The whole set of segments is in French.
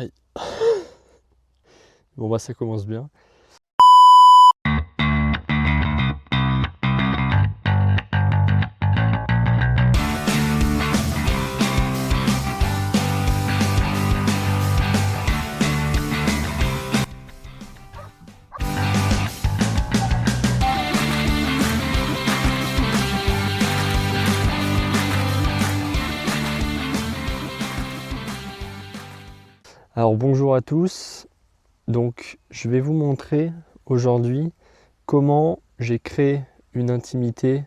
Aïe. Bon bah ça commence bien. Alors bonjour à tous. Donc je vais vous montrer aujourd'hui comment j'ai créé une intimité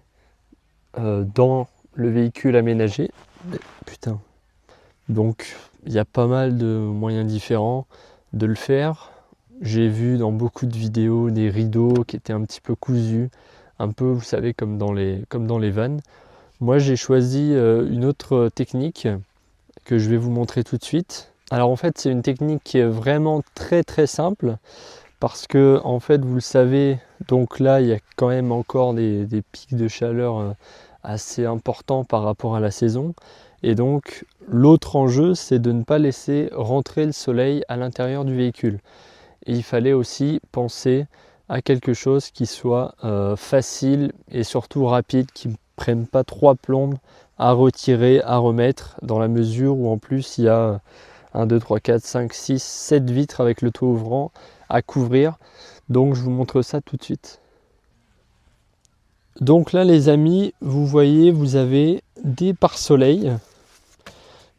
dans le véhicule aménagé. Putain. Donc il y a pas mal de moyens différents de le faire. J'ai vu dans beaucoup de vidéos des rideaux qui étaient un petit peu cousus, un peu, vous savez, comme dans les vannes. Moi j'ai choisi une autre technique que je vais vous montrer tout de suite. Alors en fait c'est une technique qui est vraiment très simple parce que en fait vous le savez, donc là il y a quand même encore des pics de chaleur assez importants par rapport à la saison, et donc l'autre enjeu c'est de ne pas laisser rentrer le soleil à l'intérieur du véhicule. Et il fallait aussi penser à quelque chose qui soit facile et surtout rapide, qui ne prenne pas trois plombes à retirer, à remettre, dans la mesure où en plus il y a 1, 2, 3, 4, 5, 6, 7 vitres avec le toit ouvrant à couvrir. Donc je vous montre ça tout de suite. Donc là les amis, vous voyez, vous avez des pare-soleil,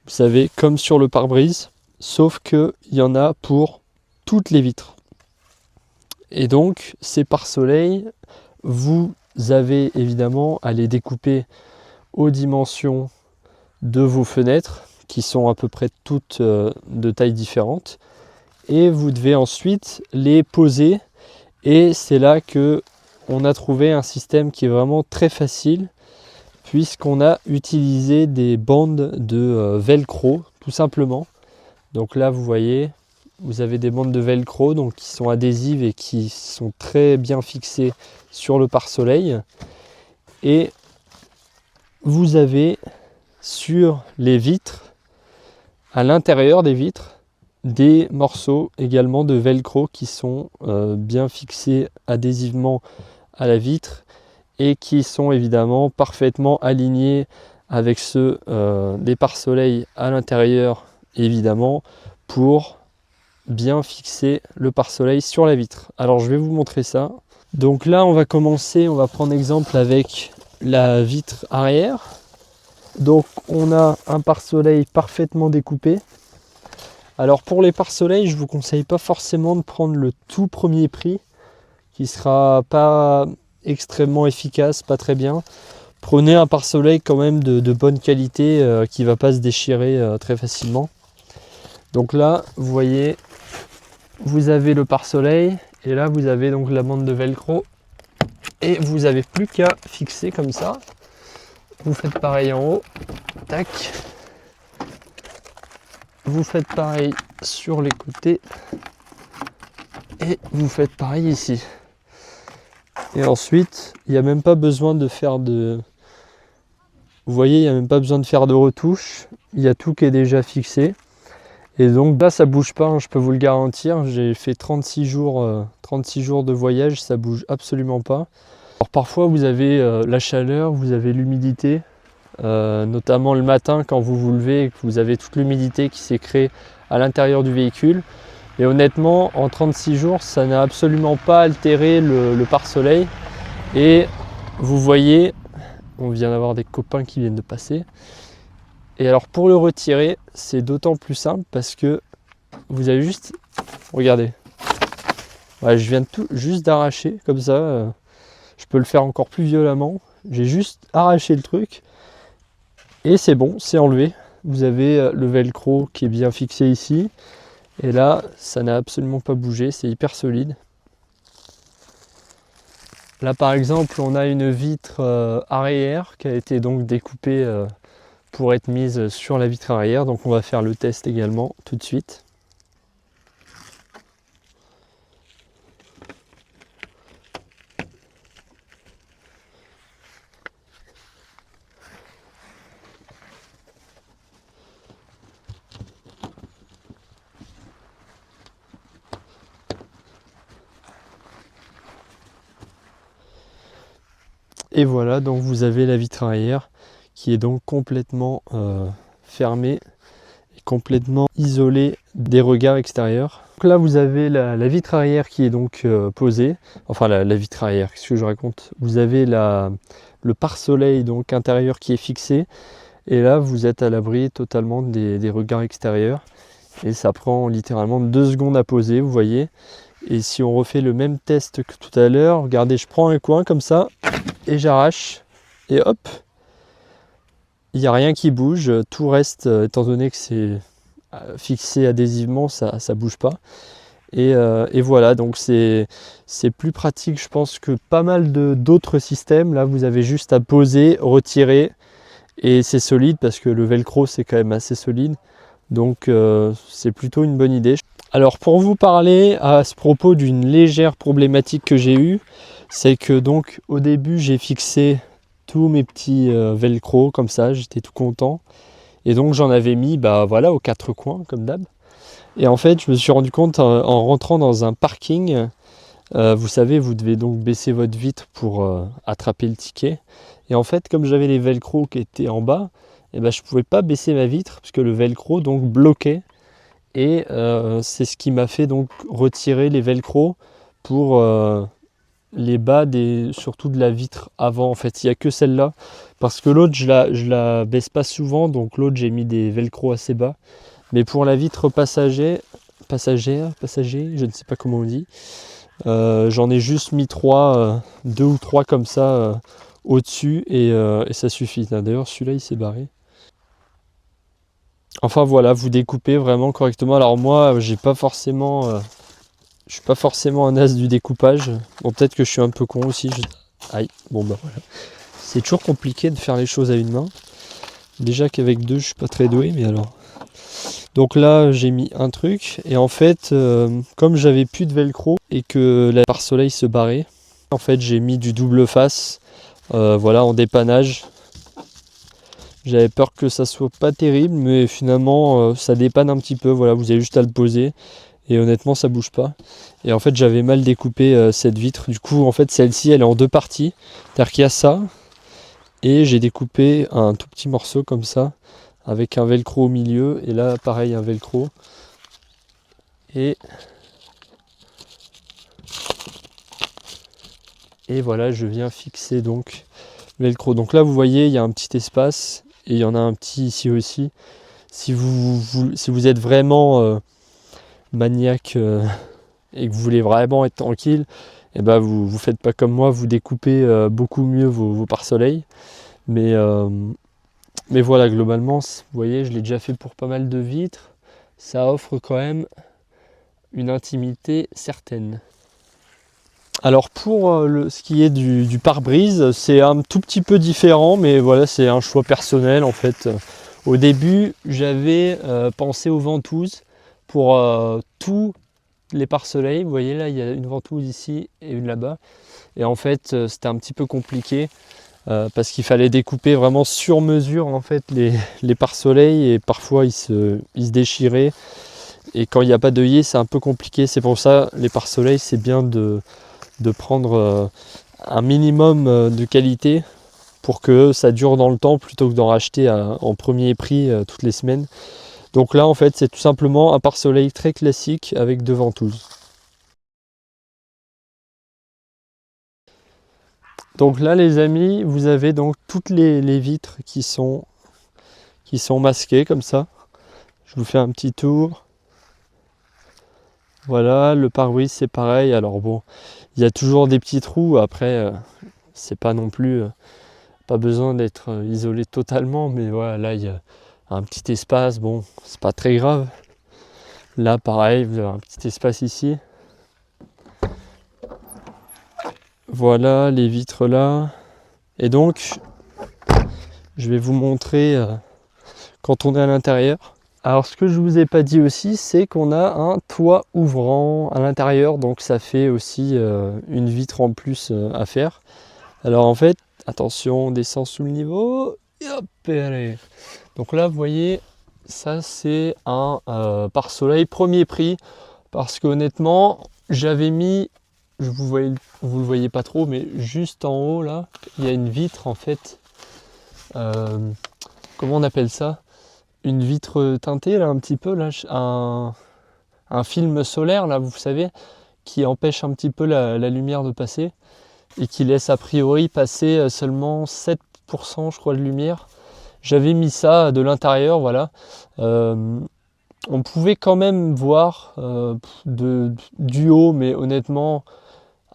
vous savez, comme sur le pare-brise, sauf qu'il y en a pour toutes les vitres. Et donc ces pare-soleil, vous avez évidemment à les découper aux dimensions de vos fenêtres, qui sont à peu près toutes de tailles différentes, et vous devez ensuite les poser. Et c'est là que on a trouvé un système qui est vraiment très facile, puisqu'on a utilisé des bandes de velcro tout simplement. Donc là vous voyez, vous avez des bandes de velcro donc qui sont adhésives et qui sont très bien fixées sur le pare-soleil, et vous avez sur les vitres, à l'intérieur des vitres, des morceaux également de velcro qui sont bien fixés adhésivement à la vitre et qui sont évidemment parfaitement alignés avec ceux des pare-soleil à l'intérieur, évidemment, pour bien fixer le pare-soleil sur la vitre. Alors je vais vous montrer ça. Donc là on va commencer, on va prendre exemple avec la vitre arrière. Donc on a un pare-soleil parfaitement découpé. Alors pour les pare-soleil, je vous conseille pas forcément de prendre le tout premier prix, qui sera pas extrêmement efficace, pas très bien. Prenez un pare-soleil quand même de bonne qualité, qui va pas se déchirer très facilement. Donc là vous voyez, vous avez le pare-soleil et là vous avez donc la bande de velcro, et vous avez plus qu'à fixer comme ça. Vous faites pareil en haut, tac. Vous faites pareil sur les côtés et vous faites pareil ici. Et ensuite, il n'y a même pas besoin de faire de... Vous voyez, il n'y a même pas besoin de faire de retouches. Il y a tout qui est déjà fixé. Et donc là, ça bouge pas, hein, je peux vous le garantir. J'ai fait 36 jours de voyage, ça bouge absolument pas. Alors parfois, vous avez la chaleur, vous avez l'humidité. Notamment le matin quand vous vous levez et que vous avez toute l'humidité qui s'est créée à l'intérieur du véhicule. Et honnêtement, en 36 jours, ça n'a absolument pas altéré le pare-soleil. Et vous voyez, on vient d'avoir des copains qui viennent de passer. Et alors pour le retirer, c'est d'autant plus simple parce que vous avez juste, regardez, ouais, je viens juste d'arracher comme ça. Je peux le faire encore plus violemment. J'ai juste arraché le truc. Et c'est bon, c'est enlevé. Vous avez le velcro qui est bien fixé ici. Et là, ça n'a absolument pas bougé, c'est hyper solide. Là par exemple, on a une vitre arrière qui a été donc découpée pour être mise sur la vitre arrière. Donc on va faire le test également tout de suite. Et voilà, donc vous avez la vitre arrière qui est donc complètement fermée et complètement isolée des regards extérieurs. Donc là vous avez la vitre arrière qui est donc posée, enfin la vitre arrière, qu'est-ce que je raconte? Vous avez le pare-soleil donc intérieur qui est fixé, et là vous êtes à l'abri totalement des regards extérieurs, et ça prend littéralement 2 secondes à poser, vous voyez. Et si on refait le même test que tout à l'heure, regardez, je prends un coin comme ça et j'arrache, et hop, il n'y a rien qui bouge, tout reste, étant donné que c'est fixé adhésivement, ça ne bouge pas. Et voilà, donc c'est plus pratique, je pense, que pas mal d'autres systèmes. Là, vous avez juste à poser, retirer, et c'est solide parce que le velcro c'est quand même assez solide. Donc c'est plutôt une bonne idée. Alors pour vous parler à ce propos d'une légère problématique que j'ai eue, c'est que donc au début j'ai fixé tous mes petits velcro comme ça, j'étais tout content. Et donc j'en avais mis voilà, aux 4 coins comme d'hab. Et en fait je me suis rendu compte en rentrant dans un parking, vous savez, vous devez donc baisser votre vitre pour attraper le ticket. Et en fait, comme j'avais les velcro qui étaient en bas, je ne pouvais pas baisser ma vitre parce que le velcro donc bloquait. Et c'est ce qui m'a fait donc retirer les velcro pour les bas surtout de la vitre avant. En fait, il n'y a que celle-là parce que l'autre je la baisse pas souvent, donc l'autre j'ai mis des velcro assez bas. Mais pour la vitre passager, je ne sais pas comment on dit, j'en ai juste mis 2 ou 3 comme ça au-dessus, et ça suffit. D'ailleurs celui-là il s'est barré. Enfin voilà, vous découpez vraiment correctement. Alors moi je suis pas forcément un as du découpage. Bon, peut-être que je suis un peu con aussi. Aïe, bon bah voilà. C'est toujours compliqué de faire les choses à une main. Déjà qu'avec deux je suis pas très doué, mais alors. Donc là j'ai mis un truc, et en fait comme j'avais plus de velcro et que la pare-soleil se barrait, en fait j'ai mis du double face, voilà, en dépannage. J'avais peur que ça soit pas terrible, mais finalement ça dépanne un petit peu. Voilà, vous avez juste à le poser et honnêtement ça bouge pas. Et en fait j'avais mal découpé cette vitre, du coup en fait celle-ci elle est en 2 parties, c'est-à-dire qu'il y a ça, et j'ai découpé un tout petit morceau comme ça avec un velcro au milieu, et là pareil un velcro, et voilà, je viens fixer donc le velcro. Donc là vous voyez il y a un petit espace, et il y en a un petit ici aussi. Si vous êtes vraiment maniaque et que vous voulez vraiment être tranquille, et vous faites pas comme moi, vous découpez beaucoup mieux vos pare-soleil. Mais voilà, globalement, vous voyez, je l'ai déjà fait pour pas mal de vitres. Ça offre quand même une intimité certaine. Alors pour ce qui est du pare-brise, c'est un tout petit peu différent, mais voilà, c'est un choix personnel en fait. Au début, j'avais pensé aux ventouses pour tous les pare-soleil. Vous voyez là, il y a une ventouse ici et une là-bas. Et en fait, c'était un petit peu compliqué parce qu'il fallait découper vraiment sur mesure en fait les pare-soleil, et parfois ils se déchiraient. Et quand il n'y a pas d'œillet, c'est un peu compliqué. C'est pour ça les pare-soleil, c'est bien de prendre un minimum de qualité pour que ça dure dans le temps, plutôt que d'en racheter en premier prix toutes les semaines. Donc là en fait c'est tout simplement un pare-soleil très classique avec 2 ventouses. Donc là les amis, vous avez donc toutes les vitres qui sont masquées comme ça. Je vous fais un petit tour. Voilà, le pare-brise c'est pareil. Alors bon, il y a toujours des petits trous, après c'est pas non plus pas besoin d'être isolé totalement, mais voilà, là il y a un petit espace, bon c'est pas très grave. Là pareil, vous avez un petit espace ici. Voilà les vitres là. Et donc je vais vous montrer quand on est à l'intérieur. Alors ce que je vous ai pas dit aussi, c'est qu'on a un toit ouvrant à l'intérieur, donc ça fait aussi une vitre en plus à faire. Alors en fait, attention, on descend sous le niveau. Et hop, allez. Donc là, vous voyez, ça c'est un pare-soleil premier prix, parce qu'honnêtement, j'avais mis vous le voyez pas trop, mais juste en haut là, il y a une vitre en fait. Comment on appelle ça? Une vitre teintée là un petit peu là, un film solaire là, vous savez, qui empêche un petit peu la lumière de passer et qui laisse a priori passer seulement 7% je crois de lumière. J'avais mis ça de l'intérieur, voilà. On pouvait quand même voir du haut, mais honnêtement,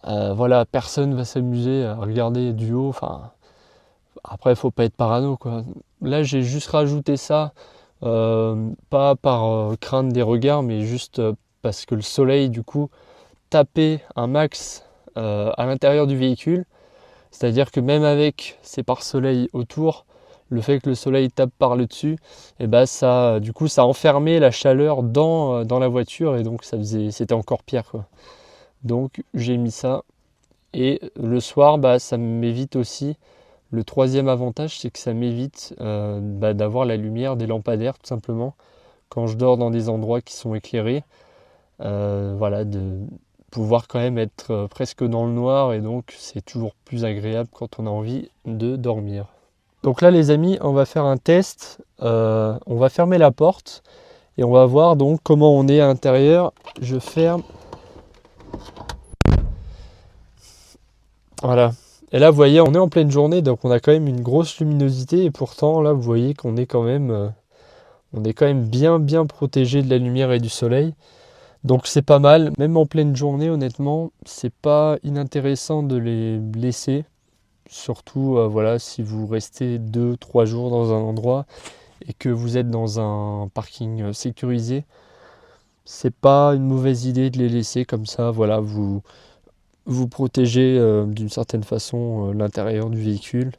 voilà, personne va s'amuser à regarder du haut. Enfin, après, faut pas être parano, quoi. Là, j'ai juste rajouté ça, pas par crainte des regards, mais juste parce que le soleil, du coup, tapait un max à l'intérieur du véhicule. C'est-à-dire que même avec ces pare-soleil autour, le fait que le soleil tape par le dessus, et ben ça, du coup, ça enfermait la chaleur dans la voiture et donc c'était encore pire, quoi. Donc j'ai mis ça et le soir, bah, ça m'évite aussi. Le troisième avantage, c'est que ça m'évite d'avoir la lumière des lampadaires, tout simplement, quand je dors dans des endroits qui sont éclairés. Voilà, de pouvoir quand même être presque dans le noir et donc c'est toujours plus agréable quand on a envie de dormir. Donc là les amis, on va faire un test, on va fermer la porte et on va voir donc comment on est à l'intérieur. Je ferme. Voilà. Et là vous voyez, on est en pleine journée donc on a quand même une grosse luminosité et pourtant là vous voyez qu'on est quand même, bien protégé de la lumière et du soleil. Donc c'est pas mal, même en pleine journée honnêtement, c'est pas inintéressant de les laisser. Surtout voilà, si vous restez 2-3 jours dans un endroit et que vous êtes dans un parking sécurisé, c'est pas une mauvaise idée de les laisser comme ça. Voilà, vous protégez d'une certaine façon l'intérieur du véhicule,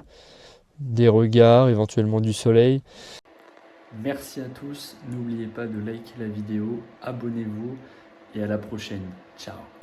des regards, éventuellement du soleil. Merci à tous, n'oubliez pas de liker la vidéo, abonnez-vous et à la prochaine. Ciao.